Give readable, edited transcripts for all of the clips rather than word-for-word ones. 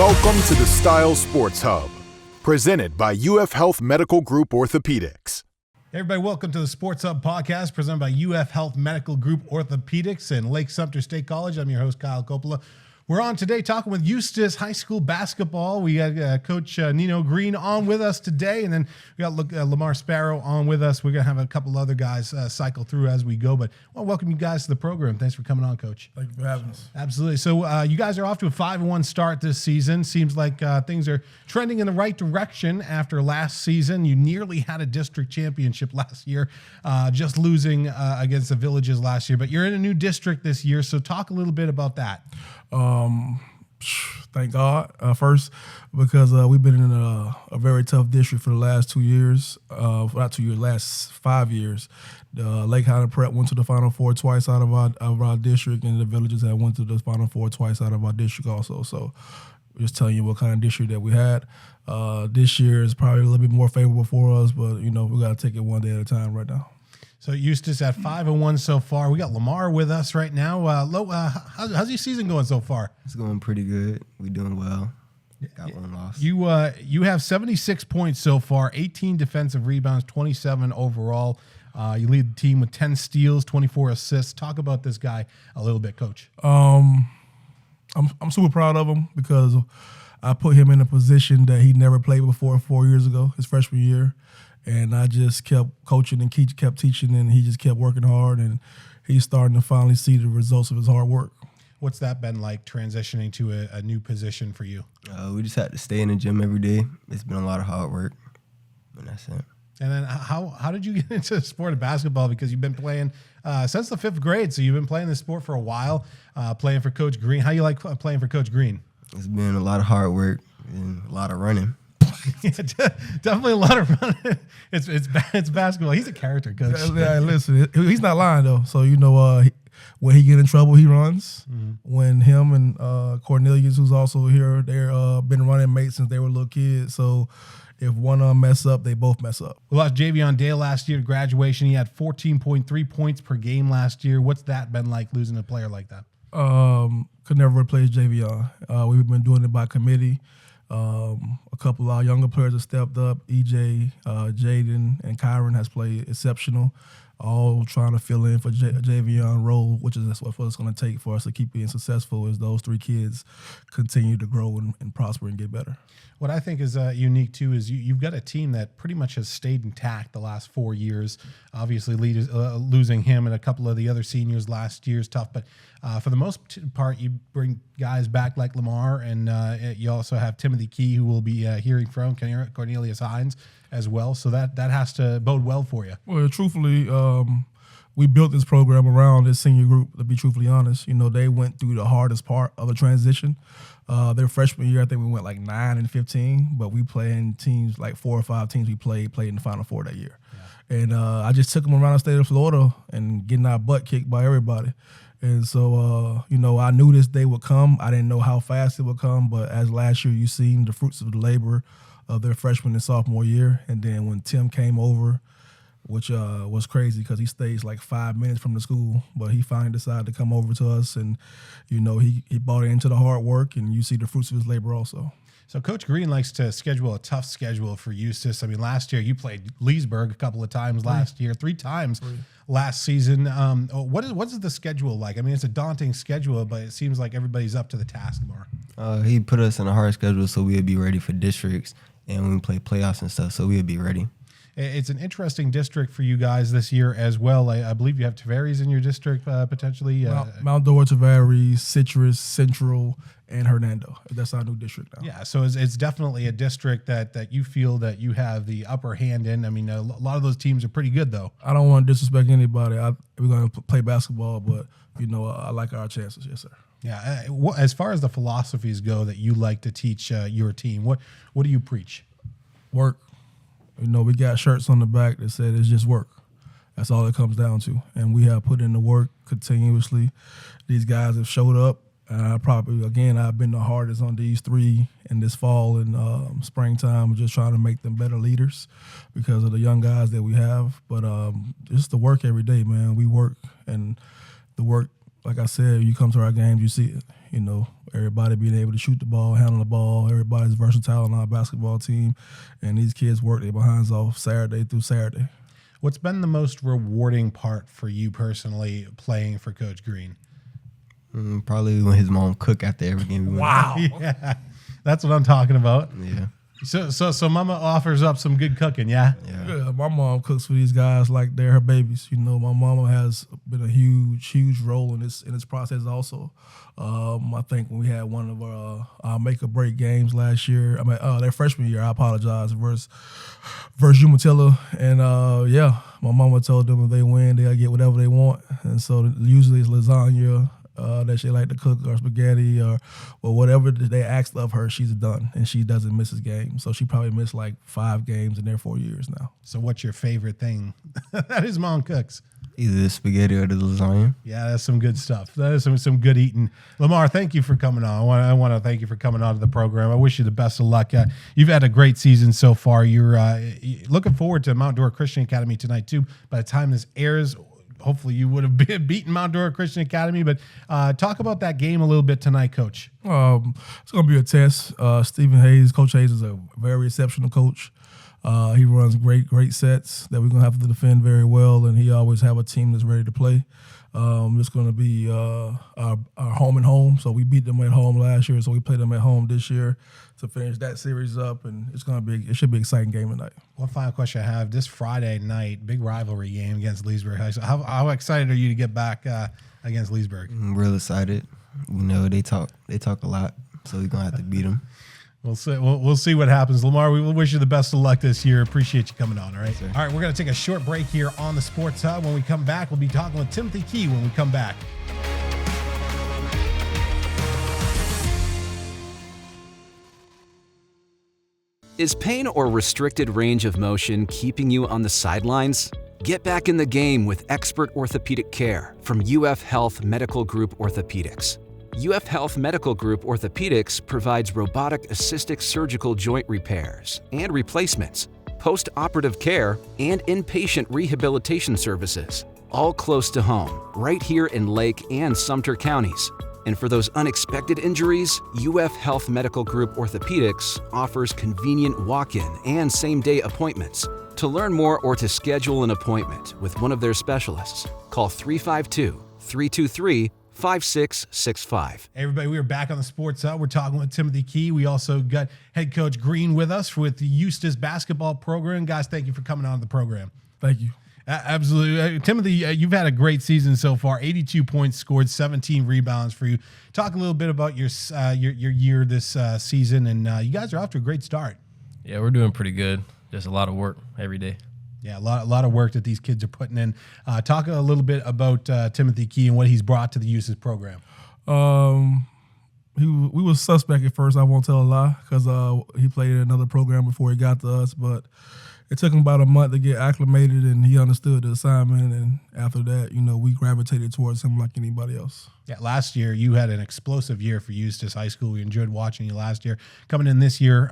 Welcome to the Style Sports Hub, presented by UF Health Medical Group Orthopaedics. Hey everybody, welcome to the Sports Hub podcast presented by UF Health Medical Group Orthopaedics and Lake Sumter State College. I'm your host, Kyle Coppola. We're on today talking with Eustis High School basketball. We got Coach Nino Green on with us today, and then we got Lomar Sparrow on with us. We're going to have a couple other guys cycle through as we go, but I want to welcome you guys to the program. Thanks for coming on, Coach. Thank you for having us. Absolutely. So you guys are off to a 5-1 start this season. Seems like things are trending in the right direction after last season. You nearly had a district championship last year, just losing against the Villages last year, but you're in a new district this year, so talk a little bit about that. Thank God, first, because we've been in a very tough district for the last 2 years, last 5 years. Lake Highland Prep went to the Final Four twice out of our district, and the Villages have went to the Final Four twice out of our district also. So just telling you what kind of district that we had. This year is probably a little bit more favorable for us, but, we got to take it one day at a time right now. So Eustis at 5-1 so far. We got Lomar with us right now. How's your season going so far? It's going pretty good. We're doing well. Got one loss. You have 76 points so far, 18 defensive rebounds, 27 overall. You lead the team with 10 steals, 24 assists. Talk about this guy a little bit, Coach. I'm super proud of him because I put him in a position that he never played before 4 years ago, his freshman year. And I just kept coaching and kept teaching, and he just kept working hard, and he's starting to finally see the results of his hard work. What's that been like, transitioning to a new position for you? We just had to stay in the gym every day. It's been a lot of hard work, and that's it. And then how did you get into the sport of basketball? Because you've been playing since the 5th grade, so you've been playing this sport for a while, playing for Coach Green. How you like playing for Coach Green? It's been a lot of hard work and a lot of running. Yeah, definitely a lot of running. It's basketball. He's a character, Coach. Yeah, listen, he's not lying though. So when he get in trouble, he runs. Mm-hmm. When him and Cornelius, who's also here, they're been running mates since they were little kids. So if one of them mess up, they both mess up. We lost Javion Dale last year to graduation. He had 14.3 points per game last year. What's that been like, losing a player like that? Could never replace Javion. We've been doing it by committee. A couple of our younger players have stepped up. EJ, Jaden, and Kyron has played exceptional, all trying to fill in for Javion's role, which is what it's going to take for us to keep being successful as those 3 kids continue to grow and prosper and get better. What I think is unique, too, is you've got a team that pretty much has stayed intact the last 4 years. Obviously, losing him and a couple of the other seniors last year is tough, but for the most part, you bring guys back like Lomar, and you also have Timothy Key, who we'll be hearing from, Cornelius Hines as well, so that has to bode well for you. Well, truthfully, we built this program around this senior group, to be truthfully honest. They went through the hardest part of the transition. Their freshman year, I think we went like 9-15, but we played in teams, like 4 or 5 teams we played in the Final Four that year. Yeah. And I just took them around the state of Florida and getting our butt kicked by everybody. And so, I knew this day would come. I didn't know how fast it would come, but as last year, you seen the fruits of the labor of their freshman and sophomore year. And then when Tim came over, which was crazy because he stays like 5 minutes from the school, but he finally decided to come over to us, and he bought into the hard work, and you see the fruits of his labor also. So Coach Green likes to schedule a tough schedule for Eustis. I mean, last year you played Leesburg a couple of times last year, 3 times last season. What's the schedule like? I mean, it's a daunting schedule, but it seems like everybody's up to the task more. He put us in a hard schedule so we'd be ready for districts and when we play playoffs and stuff, so we'd be ready. It's an interesting district for you guys this year as well. I believe you have Tavares in your district potentially. Mount Dora, Tavares, Citrus, Central, and Hernando. That's our new district now. Yeah, so it's definitely a district that you feel that you have the upper hand in. I mean, a lot of those teams are pretty good, though. I don't want to disrespect anybody. We're going to play basketball, but, I like our chances. Yes, sir. Yeah, as far as the philosophies go that you like to teach your team, what do you preach? Work. We got shirts on the back that said it's just work. That's all it comes down to. And we have put in the work continuously. These guys have showed up. I've been the hardest on these 3 in this fall and springtime, just trying to make them better leaders because of the young guys that we have. But just the work every day, man. We work, and the work like I said, you come to our games, you see it. You know, everybody being able to shoot the ball, handle the ball. Everybody's versatile on our basketball team, and these kids work their behinds off Saturday through Saturday. What's been the most rewarding part for you personally playing for Coach Green? Probably when his mom cook after every game. We win. Wow. Yeah, that's what I'm talking about. Yeah. So Mama offers up some good cooking, yeah? Yeah, my mom cooks for these guys like they're her babies. You know, my mama has been a huge role in this process also. I think when we had one of our make or break games last year, their freshman year, I apologize, versus Umatilla, and my mama told them if they win, they'll get whatever they want, and so usually it's lasagna. That she like to cook or spaghetti or whatever they asked of her, she's done, and she doesn't miss a game. So she probably missed like 5 games in their 4 years now. So what's your favorite thing that his mom cooks? Either the spaghetti or the lasagna. Yeah, that's some good stuff. That is some good eating. Lomar, thank you for coming on. I want to thank you for coming on to the program. I wish you the best of luck. You've had a great season so far. You're looking forward to Mount Dora Christian Academy tonight too. By the time this airs, hopefully you would have beaten Mount Dora Christian Academy, but talk about that game a little bit tonight, Coach. It's going to be a test. Stephen Hayes, Coach Hayes is a very exceptional coach. He runs great sets that we're going to have to defend very well, and he always have a team that's ready to play. It's going to be our home and home, so we beat them at home last year, so we play them at home this year to finish that series up, and it should be an exciting game tonight. One final question I have: this Friday night, big rivalry game against Leesburg High School. How excited are you to get back against Leesburg? I'm real excited. You know, they talk a lot, so we're gonna have to beat them. We'll see what happens. Lomar, we will wish you the best of luck this year. Appreciate you coming on, all right? Yes, all right, we're going to take a short break here on the Sports Hub. When we come back, we'll be talking with Timothy Key when we come back. Is pain or restricted range of motion keeping you on the sidelines? Get back in the game with expert orthopedic care from UF Health Medical Group Orthopaedics. UF Health Medical Group Orthopaedics provides robotic-assisted surgical joint repairs and replacements, post-operative care, and inpatient rehabilitation services, all close to home, right here in Lake and Sumter counties. And for those unexpected injuries, UF Health Medical Group Orthopaedics offers convenient walk-in and same-day appointments. To learn more or to schedule an appointment with one of their specialists, call 352-323-5665. Hey everybody, we are back on the Sports Hub. We're talking with Timothy Key. We also got head coach Green with us with the Eustis basketball program. Guys, thank you for coming on the program. Thank you. Absolutely. Timothy, you've had a great season so far. 82 points scored, 17 rebounds for you. Talk a little bit about your year this season, and you guys are off to a great start. Yeah, we're doing pretty good. Just a lot of work every day. Yeah, a lot of work that these kids are putting in. Talk a little bit about Timothy Key and what he's brought to the Eustis program. We was suspect at first. I won't tell a lie because he played in another program before he got to us, but it took him about a month to get acclimated, and he understood the assignment. And after that, we gravitated towards him like anybody else. Yeah, last year you had an explosive year for Eustis High School. We enjoyed watching you last year. Coming in this year,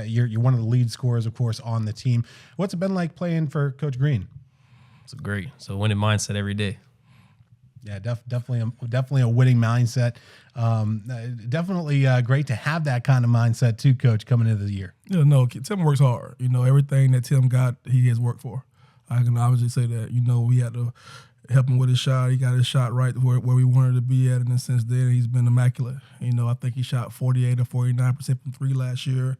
you're one of the lead scorers, of course, on the team. What's it been like playing for Coach Green? It's great. So winning mindset every day. Yeah, definitely a winning mindset. Definitely great to have that kind of mindset too, Coach, coming into the year. Yeah, no, Tim works hard. Everything that Tim got, he has worked for. I can obviously say that. We had to help him with his shot. He got his shot right where we wanted to be at, and since then he's been immaculate. I think he shot 48 or 49% from three last year.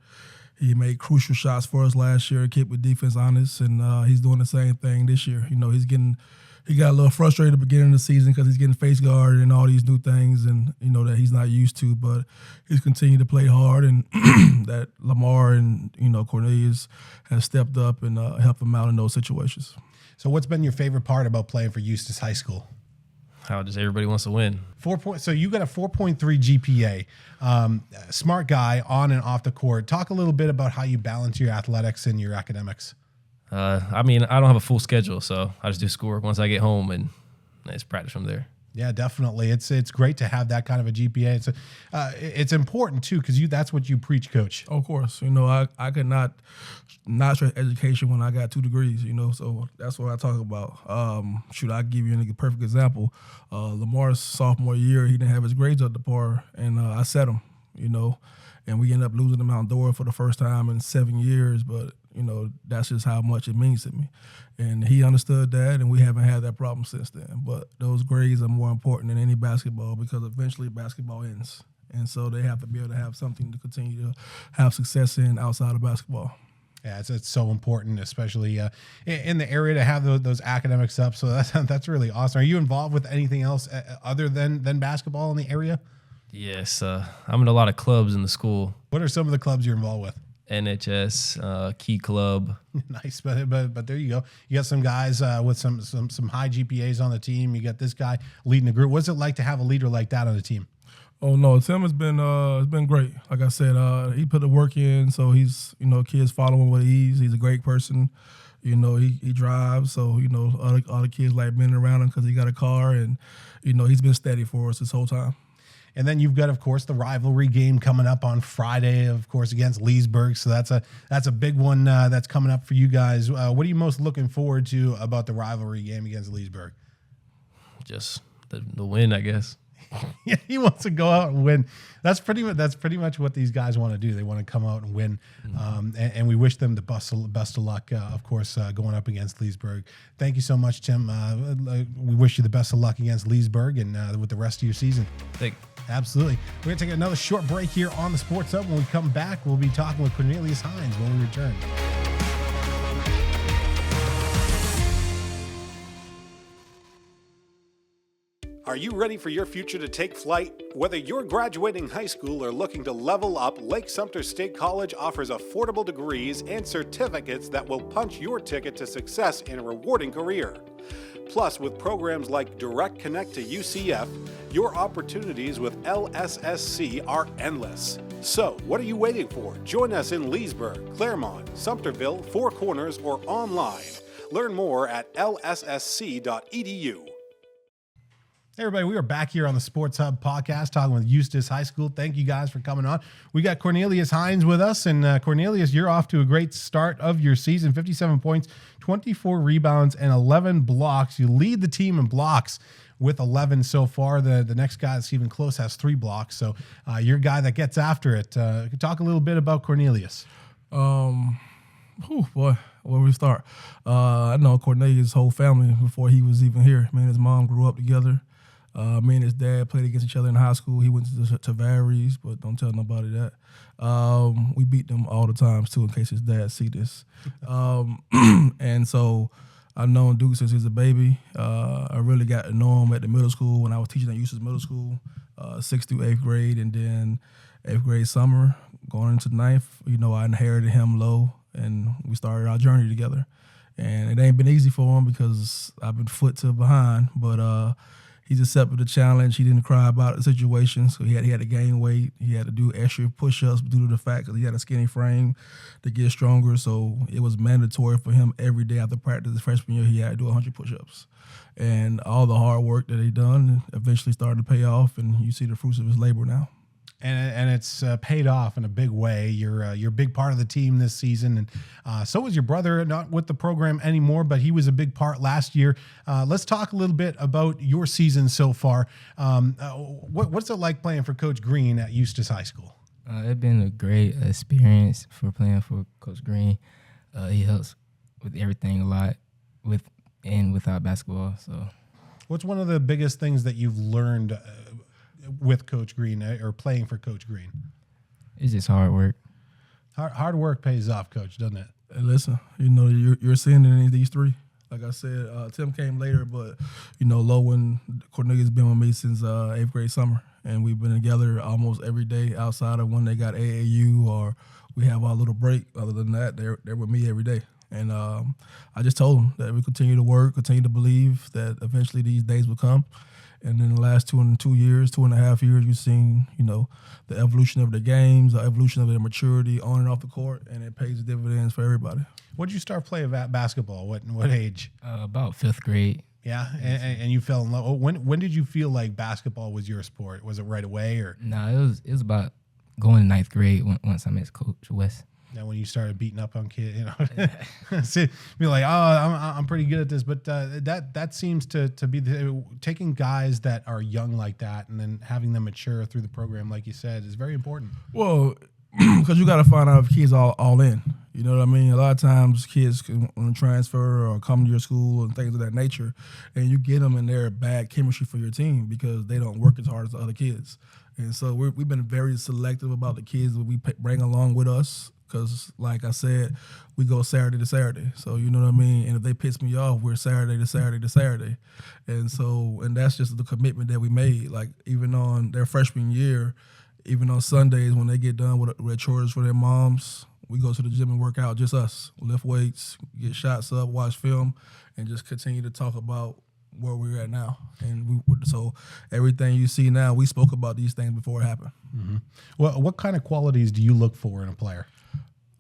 He made crucial shots for us last year, kept the defense honest, and he's doing the same thing this year. He got a little frustrated at the beginning of the season because he's getting face guard and all these new things, and that he's not used to. But he's continued to play hard, and that Lomar and Cornelius has stepped up and helped him out in those situations. So, what's been your favorite part about playing for Eustis High School? How just everybody wants to win. 4 points. So you got a 4.3 GPA. Smart guy on and off the court. Talk a little bit about how you balance your athletics and your academics. I don't have a full schedule, so I just do schoolwork once I get home, and I just practice from there. Yeah, definitely. It's great to have that kind of a GPA. It's important too because that's what you preach, Coach. Of course, I could not stress education when I got 2 degrees. So that's what I talk about. I give you a perfect example. Lomar's sophomore year, he didn't have his grades up to par, and I set him. And we ended up losing to Mount Dora for the first time in 7 years, but that's just how much it means to me. And he understood that, and we haven't had that problem since then. But those grades are more important than any basketball because eventually basketball ends. And so they have to be able to have something to continue to have success in outside of basketball. Yeah, it's so important, especially in the area to have those academics up. So that's really awesome. Are you involved with anything else other than basketball in the area? Yes, I'm in a lot of clubs in the school. What are some of the clubs you're involved with? NHS, Key Club. Nice, but there you go. You got some guys with some high GPAs on the team. You got this guy leading the group. What's it like to have a leader like that on the team? Oh no, Tim has been great. Like I said, he put the work in, so he's kids follow him with ease. He's a great person. He drives, so all the kids like being around him because he got a car, and he's been steady for us this whole time. And then you've got, of course, the rivalry game coming up on Friday, of course, against Leesburg. So that's a big one that's coming up for you guys. What are you most looking forward to about the rivalry game against Leesburg? Just the win, I guess. Yeah, he wants to go out and win. That's pretty much what these guys want to do. They want to come out and win, and we wish them the best of luck. Of course, going up against Leesburg. Thank you so much, Tim. We wish you the best of luck against Leesburg and with the rest of your season. Thank you. Absolutely. We're going to take another short break here on the Sports Hub. When we come back, we'll be talking with Cornelius Hines when we return. Are you ready for your future to take flight? Whether you're graduating high school or looking to level up, Lake Sumter State College offers affordable degrees and certificates that will punch your ticket to success in a rewarding career. Plus, with programs like Direct Connect to UCF, your opportunities with LSSC are endless. So, what are you waiting for? Join us in Leesburg, Claremont, Sumterville, Four Corners, or online. Learn more at lssc.edu. Hey everybody, we are back here on the Sports Hub podcast talking with Eustis High School. Thank you guys for coming on. We got Cornelius Hines with us, and Cornelius, you're off to a great start of your season. 57 points, 24 rebounds, and 11 blocks. You lead the team in blocks with 11 so far. The next guy that's even close has 3 blocks, so you're a guy that gets after it. Talk a little bit about Cornelius. Boy, where we start? I know Cornelius' whole family before he was even here. Me and his mom grew up together. Me and his dad played against each other in high school. He went to Varies, but don't tell nobody that. We beat them all the times, too, in case his dad see this. And so I've known Duke since he was a baby. I really got to know him at the middle school when I was teaching at Eustis Middle School, 6th through 8th grade, and then 8th grade summer, going into 9th. I inherited him low, and we started our journey together. And it ain't been easy for him because I've been foot to behind, but he's accepted the challenge. He didn't cry about the situation, so he had to gain weight. He had to do extra push-ups due to the fact that he had a skinny frame to get stronger. So it was mandatory for him every day after practice. His freshman year, he had to do 100 push-ups. And all the hard work that he done eventually started to pay off, and you see the fruits of his labor now. And it's paid off in a big way. You're a big part of the team this season, and so was your brother. Not with the program anymore, but he was a big part last year. Let's talk a little bit about your season so far. What's it like playing for Coach Green at Eustis High School? It's been a great experience for playing for Coach Green. He helps with everything a lot, with and without basketball. So, what's one of the biggest things that you've learned with Coach Green or playing for Coach Green? It's just hard work. Hard work pays off, Coach, doesn't it? And listen, you're seeing it in these 3. Like I said, Tim came later, but Low and Cornelius been with me since 8th grade summer, and we've been together almost every day outside of when they got AAU or we have our little break. Other than that, they're with me every day. And I just told them that we continue to work, continue to believe that eventually these days will come. And in the last 2.5 years, you've seen, the evolution of the games, the evolution of their maturity on and off the court, and it pays dividends for everybody. When did you start playing basketball? What age? About 5th grade. Yeah, and you fell in love. When did you feel like basketball was your sport? Was it right away, or No, it was about going to ninth grade once I met Coach West. now when you started beating up on kids, be like, oh, I'm pretty good at this. But that seems to be taking guys that are young like that and then having them mature through the program, like you said, is very important. Well, because you got to find out if kids are all in. You know what I mean? A lot of times kids can transfer or come to your school and things of that nature, and you get them in their bad chemistry for your team because they don't work as hard as the other kids. And so we've been very selective about the kids that we bring along with us because, like I said, we go Saturday to Saturday. So you know what I mean? And if they piss me off, we're Saturday to Saturday to Saturday. And that's just the commitment that we made. Like even on their freshman year, even on Sundays when they get done with chores for their moms, we go to the gym and work out, just us. Lift weights, get shots up, watch film, and just continue to talk about where we're at now. And so everything you see now, we spoke about these things before it happened. Mm-hmm. Well, what kind of qualities do you look for in a player?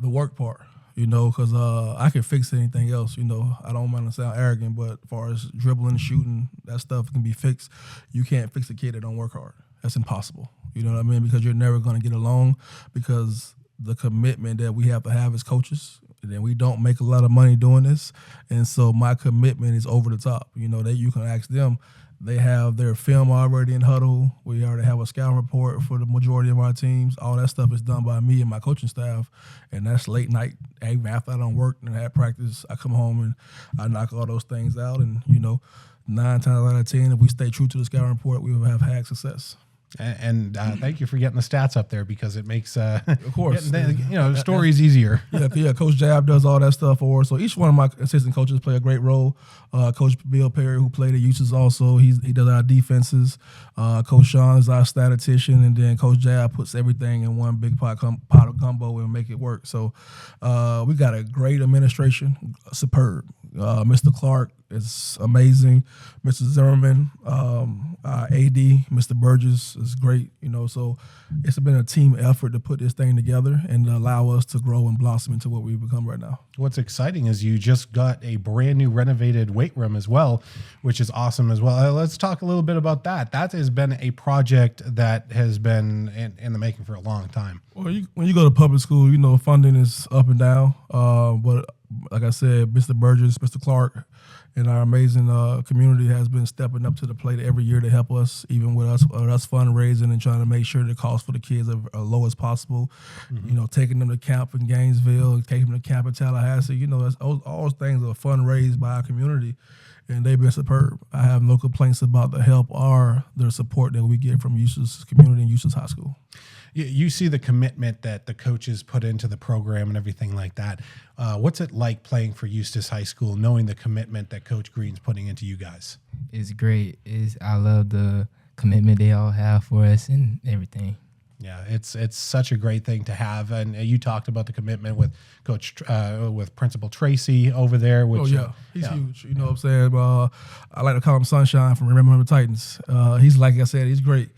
The work part, because I can fix anything else. I don't want to sound arrogant, but as far as dribbling, shooting, that stuff can be fixed. You can't fix a kid that don't work hard. That's impossible. You know what I mean? Because you're never going to get along because the commitment that we have to have as coaches, and then we don't make a lot of money doing this. And so my commitment is over the top. That you can ask them. They have their film already in huddle. We already have a scouting report for the majority of our teams. All that stuff is done by me and my coaching staff, and that's late night. Even after I don't work and have practice, I come home and I knock all those things out. And, 9 times out of 10, if we stay true to the scouting report, we will have had success. And thank you for getting the stats up there because it makes of course stories easier. Yeah. Coach Jab does all that stuff for us. So each one of my assistant coaches play a great role. Coach Bill Perry, who played at Eustis, also he does our defenses. Coach Sean is our statistician, and then Coach Jab puts everything in one big pot of gumbo and make it work. So we got a great administration, superb. Mr. Clark is amazing. Mr. Zimmerman, our AD, Mr. Burgess is great. So it's been a team effort to put this thing together and allow us to grow and blossom into what we've become right now. What's exciting is you just got a brand new renovated weight room as well, which is awesome as well. Let's talk a little bit about that. That has been a project that has been in the making for a long time. Well, when you go to public school, funding is up and down. But like I said, Mr. Burgess, Mr. Clark, and our amazing community has been stepping up to the plate every year to help us, even with us fundraising and trying to make sure the costs for the kids are low as possible. Mm-hmm. Taking them to camp in Gainesville, taking them to camp in Tallahassee. All those things are fundraised by our community, and they've been superb. I have no complaints about the help or the support that we get from Eustis community and Eustis High School. You see the commitment that the coaches put into the program and everything like that. What's it like playing for Eustis High School, knowing the commitment that Coach Green's putting into you guys? It's great. I love the commitment they all have for us and everything. Yeah, it's such a great thing to have. And you talked about the commitment with Coach, with Principal Tracy over there. Which, he's huge. You know what I'm saying? I like to call him Sunshine from Remember the Titans. He's, like I said, he's great.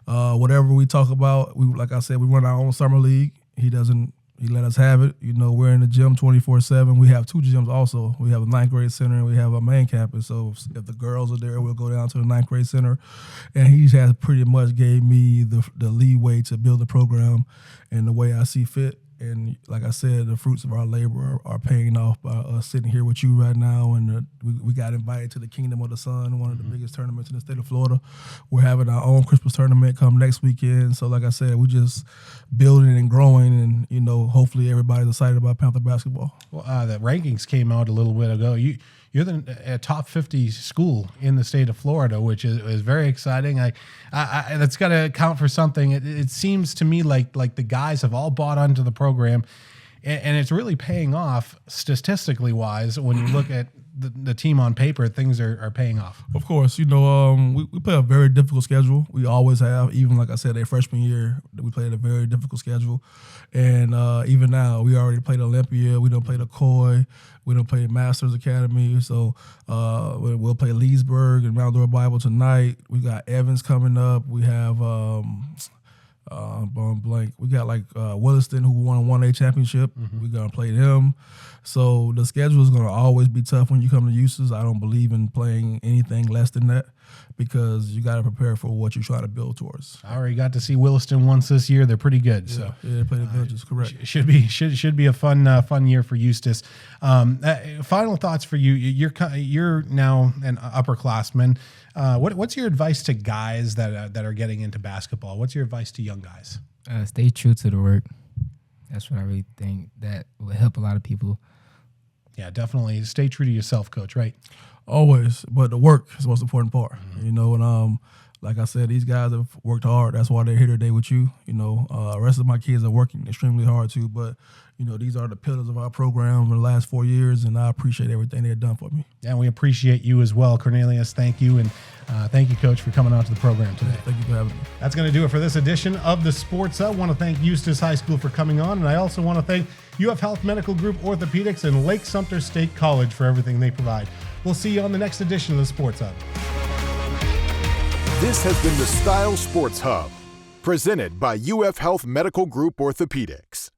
Whatever we talk about, like I said, we run our own summer league. He let us have it. We're in the gym 24/7. We have 2 gyms also. We have a 9th grade center and we have a main campus. So if the girls are there, we'll go down to the 9th grade center. And he has pretty much gave me the leeway to build the program in the way I see fit. And like I said, the fruits of our labor are paying off by us sitting here with you right now. And we got invited to the Kingdom of the Sun, one of the biggest tournaments in the state of Florida. We're having our own Christmas tournament come next weekend. So like I said, we're just building and growing, and hopefully everybody's excited about Panther basketball. Well, the rankings came out a little bit ago. You're the top 50 school in the state of Florida, which is very exciting. That's got to count for something. It seems to me like the guys have all bought onto the program, and it's really paying off statistically wise. When you look at the team on paper, things are paying off. Of course, we play a very difficult schedule. We always have. Even like I said, their freshman year, we played a very difficult schedule, and even now we already played Olympia. We don't play the Coy. We don't play Masters Academy. So we'll play Leesburg and Mount Dora Bible tonight. We got Evans coming up. We have Blank. We got like Williston, who won a 1A championship. We're gonna play them. So the schedule is gonna always be tough when you come to Eustis. I don't believe in playing anything less than that because you got to prepare for what you're trying to build towards. I already got to see Williston once this year. They're pretty good. So Yeah, they play the Villages, correct. should be a fun year for Eustis. Final thoughts for you. You're now an upperclassman. What's your advice to guys that are getting into basketball? What's your advice to young guys? Stay true to the work. That's what I really think that will help a lot of people. Yeah, definitely. Stay true to yourself, Coach, right? Always, but the work is the most important part. You know, and like I said, these guys have worked hard. That's why they're here today with you. You know, the rest of my kids are working extremely hard too. But you know, these are the pillars of our program for the last 4 years, and I appreciate everything they've done for me. Yeah, we appreciate you as well, Cornelius. Thank you, and thank you, Coach, for coming on to the program today. Thank you for having me. That's going to do it for this edition of the Sports Hub. I want to thank Eustis High School for coming on, and I also want to thank UF Health Medical Group Orthopaedics and Lake Sumter State College for everything they provide. We'll see you on the next edition of the Sports Hub. This has been the Style Sports Hub, presented by UF Health Medical Group Orthopedics.